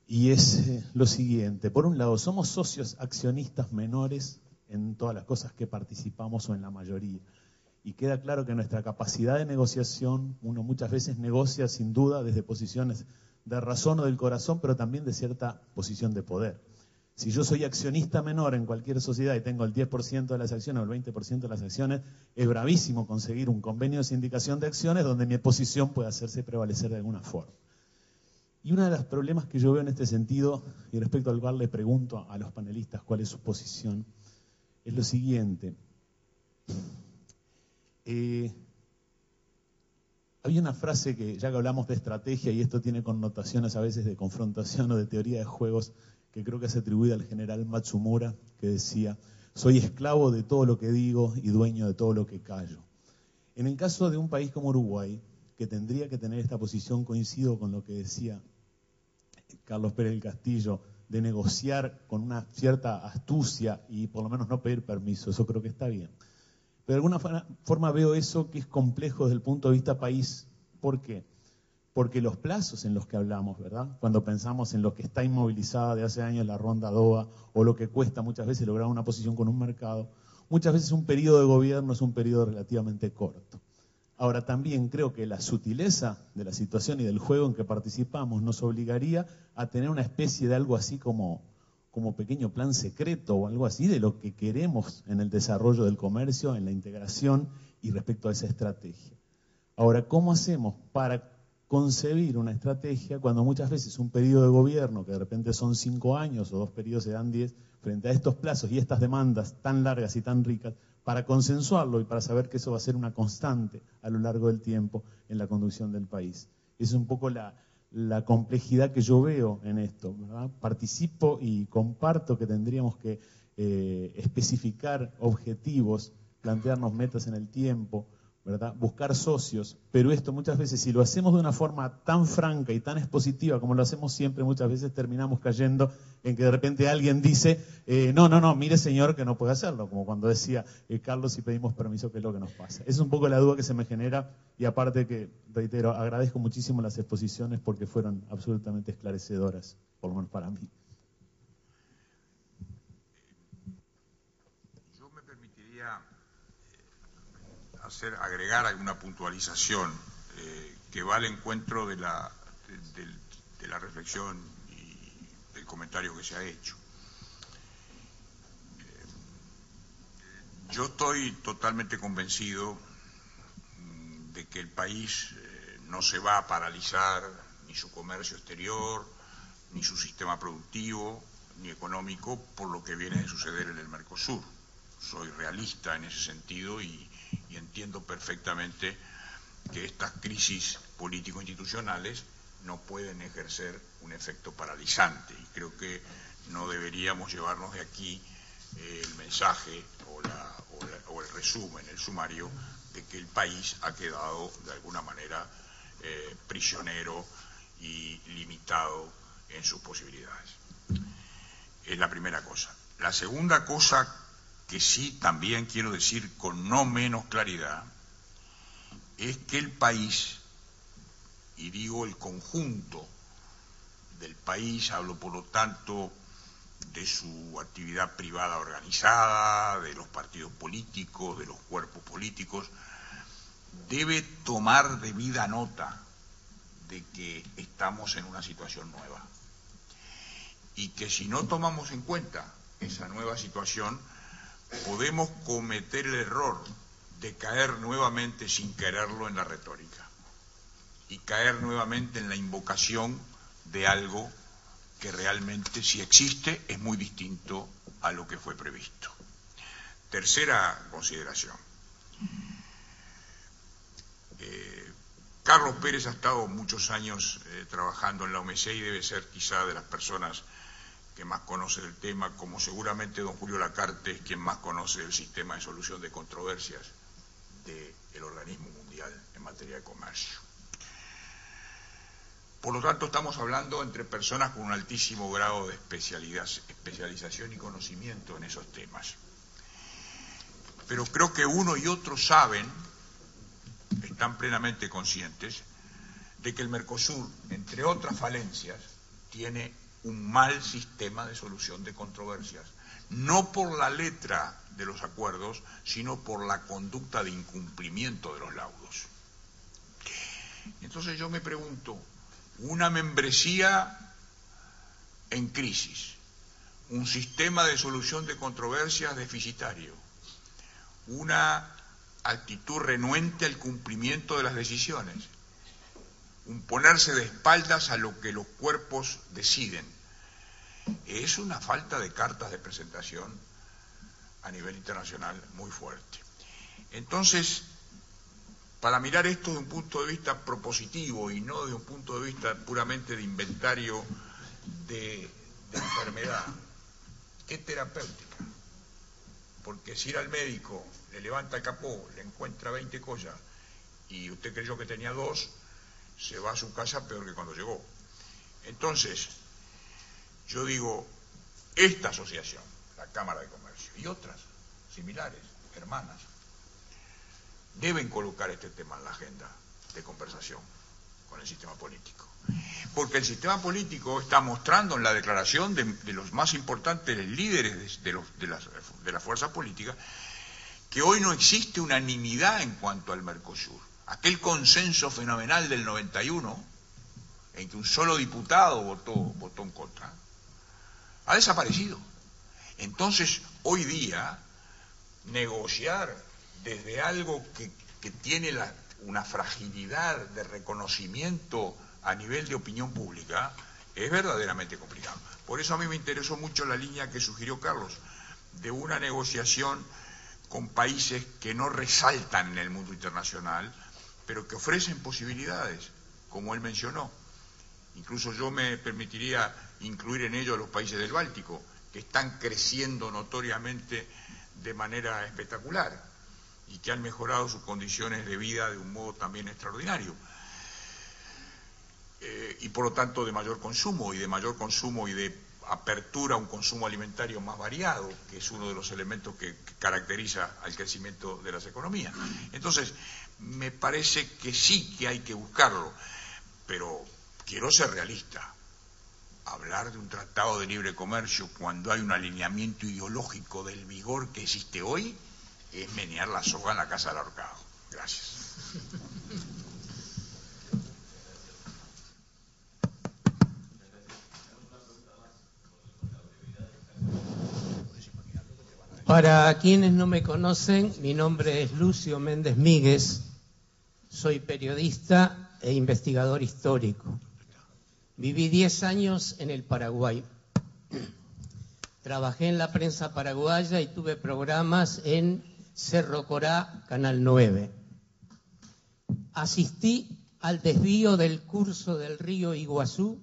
y es lo siguiente. Por un lado, somos socios accionistas menores en todas las cosas que participamos o en la mayoría, y queda claro que nuestra capacidad de negociación, uno muchas veces negocia sin duda desde posiciones de razón o del corazón, pero también de cierta posición de poder. Si yo soy accionista menor en cualquier sociedad y tengo el 10% de las acciones o el 20% de las acciones, es bravísimo conseguir un convenio de sindicación de acciones donde mi posición pueda hacerse prevalecer de alguna forma. Y uno de los problemas que yo veo en este sentido, y respecto al cual le pregunto a los panelistas cuál es su posición, es lo siguiente. Había una frase que, ya que hablamos de estrategia, y esto tiene connotaciones a veces de confrontación o de teoría de juegos, que creo que se atribuye al general Matsumura, que decía: soy esclavo de todo lo que digo y dueño de todo lo que callo. En el caso de un país como Uruguay, que tendría que tener esta posición, coincido con lo que decía Carlos Pérez del Castillo, de negociar con una cierta astucia y por lo menos no pedir permiso, eso creo que está bien. Pero de alguna forma veo eso que es complejo desde el punto de vista país. ¿Por qué? Porque los plazos en los que hablamos, ¿verdad? Cuando pensamos en lo que está inmovilizada de hace años la ronda Doha, o lo que cuesta muchas veces lograr una posición con un mercado, muchas veces un periodo de gobierno es un periodo relativamente corto. Ahora, también creo que la sutileza de la situación y del juego en que participamos nos obligaría a tener una especie de algo así como pequeño plan secreto o algo así de lo que queremos en el desarrollo del comercio, en la integración y respecto a esa estrategia. Ahora, ¿cómo hacemos para concebir una estrategia cuando muchas veces un periodo de gobierno, que de repente son 5 años o 2 periodos se dan 10, frente a estos plazos y estas demandas tan largas y tan ricas, para consensuarlo y para saber que eso va a ser una constante a lo largo del tiempo en la conducción del país? Esa es un poco la complejidad que yo veo en esto, ¿verdad? Participo y comparto que tendríamos que especificar objetivos, plantearnos metas en el tiempo, ¿verdad? Buscar socios, pero esto muchas veces, si lo hacemos de una forma tan franca y tan expositiva como lo hacemos siempre, muchas veces terminamos cayendo en que de repente alguien dice, no, mire señor que no puede hacerlo, como cuando decía Carlos, si pedimos permiso, ¿qué es lo que nos pasa? Esa es un poco la duda que se me genera, y aparte que, reitero, agradezco muchísimo las exposiciones porque fueron absolutamente esclarecedoras, por lo menos para mí.
Yo me permitiría agregar alguna puntualización que va al encuentro de la reflexión y del comentario que se ha hecho. Yo estoy totalmente convencido de que el país no se va a paralizar, ni su comercio exterior, ni su sistema productivo, ni económico, por lo que viene de suceder en el Mercosur. Soy realista en ese sentido y entiendo perfectamente que estas crisis político-institucionales no pueden ejercer un efecto paralizante, y creo que no deberíamos llevarnos de aquí el mensaje o el resumen, el sumario de que el país ha quedado de alguna manera prisionero y limitado en sus posibilidades. Es la primera cosa. La segunda cosa que sí también quiero decir con no menos claridad es que el país, y digo el conjunto del país, hablo por lo tanto de su actividad privada organizada, de los partidos políticos, de los cuerpos políticos, debe tomar debida nota de que estamos en una situación nueva y que si no tomamos en cuenta esa nueva situación podemos cometer el error de caer nuevamente sin quererlo en la retórica y caer nuevamente en la invocación de algo que realmente, si existe, es muy distinto a lo que fue previsto. Tercera consideración. Carlos Pérez ha estado muchos años trabajando en la OMC y debe ser quizá de las personas que más conoce del tema, como seguramente don Julio Lacarte es quien más conoce del sistema de solución de controversias del organismo mundial en materia de comercio. Por lo tanto, estamos hablando entre personas con un altísimo grado de especialización y conocimiento en esos temas. Pero creo que uno y otro saben, están plenamente conscientes, de que el Mercosur, entre otras falencias, tiene un mal sistema de solución de controversias, no por la letra de los acuerdos, sino por la conducta de incumplimiento de los laudos. Entonces yo me pregunto, una membresía en crisis, un sistema de solución de controversias deficitario, una actitud renuente al cumplimiento de las decisiones, un ponerse de espaldas a lo que los cuerpos deciden, es una falta de cartas de presentación a nivel internacional muy fuerte. Entonces, para mirar esto de un punto de vista propositivo y no de un punto de vista puramente de inventario de enfermedad, ¿qué terapéutica? Porque si ir al médico, le levanta el capó, le encuentra 20 cosas y usted creyó que tenía 2, se va a su casa peor que cuando llegó. Entonces, yo digo, esta asociación, la Cámara de Comercio y otras similares, hermanas, deben colocar este tema en la agenda de conversación con el sistema político. Porque el sistema político está mostrando en la declaración de los más importantes líderes de las fuerzas políticas que hoy no existe unanimidad en cuanto al Mercosur. aquel consenso fenomenal del 91, en que un solo diputado votó en contra, ha desaparecido. Entonces, hoy día, negociar desde algo que tiene una fragilidad de reconocimiento a nivel de opinión pública es verdaderamente complicado. Por eso a mí me interesó mucho la línea que sugirió Carlos, de una negociación con países que no resaltan en el mundo internacional, pero que ofrecen posibilidades, como él mencionó. Incluso yo me permitiría incluir en ello a los países del Báltico, que están creciendo notoriamente de manera espectacular y que han mejorado sus condiciones de vida de un modo también extraordinario. Y por lo tanto de mayor consumo y de apertura a un consumo alimentario más variado, que es uno de los elementos que caracteriza al crecimiento de las economías. Entonces, me parece que sí que hay que buscarlo, pero quiero ser realista. Hablar de un tratado de libre comercio cuando hay un alineamiento ideológico del vigor que existe hoy es menear la soga en la casa del ahorcado. Gracias.
Para quienes no me conocen, mi nombre es Lucio Méndez Míguez, soy periodista e investigador histórico. Viví 10 años en el Paraguay. Trabajé en la prensa paraguaya y tuve programas en Cerro Corá, Canal 9. Asistí al desvío del curso del río Iguazú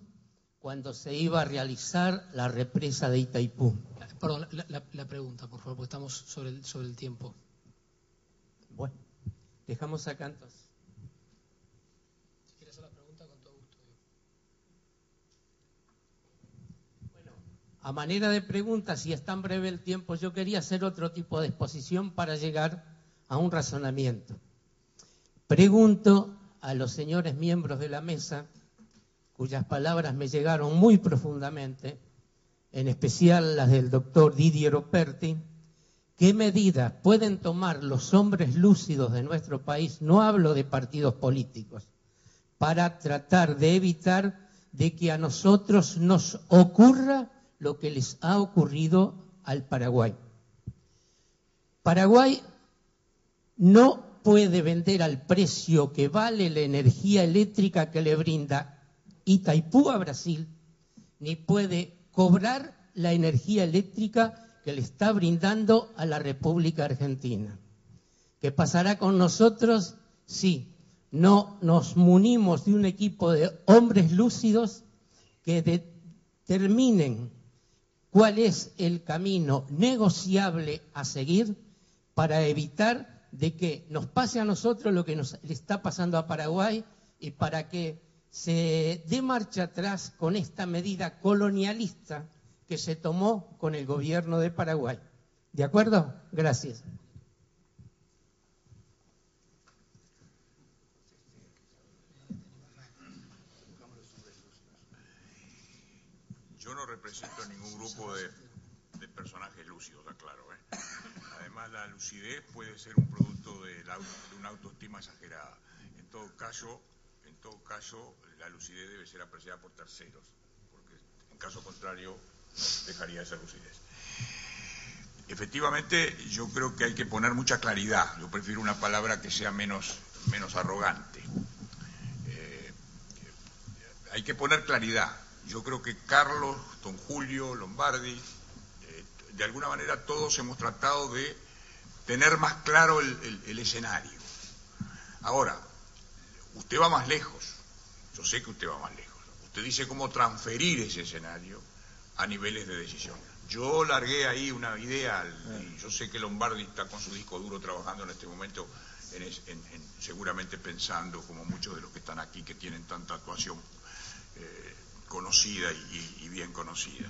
cuando se iba a realizar la represa de Itaipú.
Perdón, la pregunta, por favor, porque estamos sobre el tiempo.
Bueno, dejamos acá entonces.
Si quieres hacer la pregunta, con todo gusto.
Bueno, a manera de pregunta, si es tan breve el tiempo, yo quería hacer otro tipo de exposición para llegar a un razonamiento. Pregunto a los señores miembros de la mesa, cuyas palabras me llegaron muy profundamente, en especial las del doctor Didier Operti, ¿qué medidas pueden tomar los hombres lúcidos de nuestro país, no hablo de partidos políticos, para tratar de evitar de que a nosotros nos ocurra lo que les ha ocurrido al Paraguay? Paraguay no puede vender al precio que vale la energía eléctrica que le brinda Itaipú a Brasil, ni puede cobrar la energía eléctrica que le está brindando a la República Argentina. ¿Qué pasará con nosotros si no nos munimos de un equipo de hombres lúcidos que determinen cuál es el camino negociable a seguir para evitar de que nos pase a nosotros lo que le está pasando a Paraguay y para que se dé marcha atrás con esta medida colonialista que se tomó con el gobierno de Paraguay? ¿De acuerdo? Gracias.
Yo no represento a ningún grupo de personajes lúcidos, aclaro, ¿eh? Además, la lucidez puede ser un producto de una autoestima exagerada. En todo caso, la lucidez debe ser apreciada por terceros, porque en caso contrario dejaría de ser lucidez. Efectivamente, yo creo que hay que poner mucha claridad. Yo prefiero una palabra que sea menos arrogante. Hay que poner claridad. Yo creo que Carlos, don Julio, Lombardi, de alguna manera todos hemos tratado de tener más claro el escenario. Ahora, usted va más lejos. Yo sé que usted va más lejos. Usted dice cómo transferir ese escenario a niveles de decisión. Yo largué ahí una idea, y yo sé que Lombardi está con su disco duro trabajando en este momento, seguramente pensando, como muchos de los que están aquí, que tienen tanta actuación conocida y bien conocida,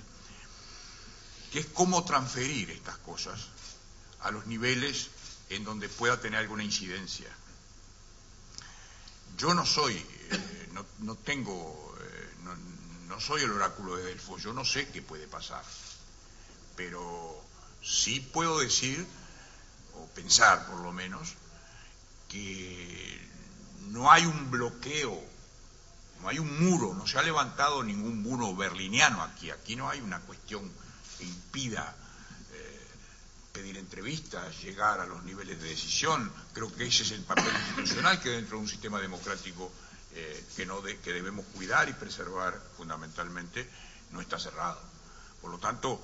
que es cómo transferir estas cosas a los niveles en donde pueda tener alguna incidencia. Yo no soy, no soy el oráculo de Delfos, yo no sé qué puede pasar, pero sí puedo decir, o pensar por lo menos, que no hay un bloqueo, no hay un muro, no se ha levantado ningún muro berliniano aquí. Aquí no hay una cuestión que impida pedir entrevistas, llegar a los niveles de decisión. Creo que ese es el papel institucional que dentro de un sistema democrático que debemos cuidar y preservar fundamentalmente no está cerrado. Por lo tanto,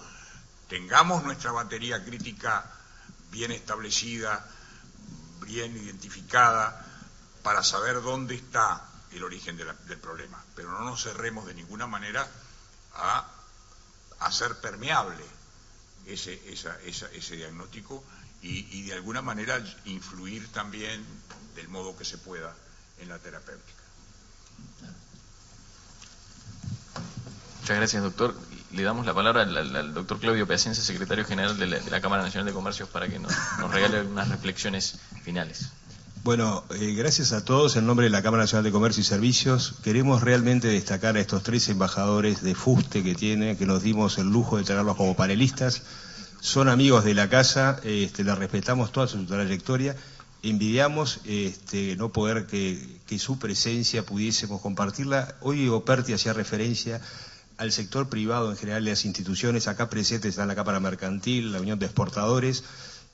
tengamos nuestra batería crítica bien establecida, bien identificada, para saber dónde está el origen del problema, pero no nos cerremos de ninguna manera a hacer permeable ese diagnóstico y de alguna manera influir también del modo que se pueda en la terapéutica.
Muchas gracias, doctor. Le damos la palabra al doctor Claudio Piacenza, secretario general de la Cámara Nacional de Comercios, para que nos regale unas reflexiones finales.
Bueno, gracias a todos. En nombre de la Cámara Nacional de Comercio y Servicios, queremos realmente destacar a estos 3 embajadores de fuste que nos dimos el lujo de tenerlos como panelistas. Son amigos de la casa, les respetamos toda su trayectoria. Envidiamos no poder que su presencia pudiésemos compartirla. Hoy Operti hacía referencia al sector privado en general de las instituciones. Acá presentes están la Cámara Mercantil, la Unión de Exportadores,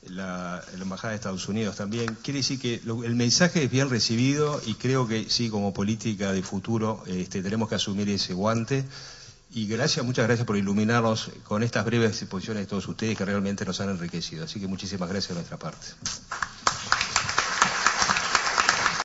la Embajada de Estados Unidos también. Quiere decir que el mensaje es bien recibido y creo que sí, como política de futuro tenemos que asumir ese guante. Y muchas gracias por iluminarnos con estas breves exposiciones de todos ustedes que realmente nos han enriquecido. Así que muchísimas gracias de nuestra parte.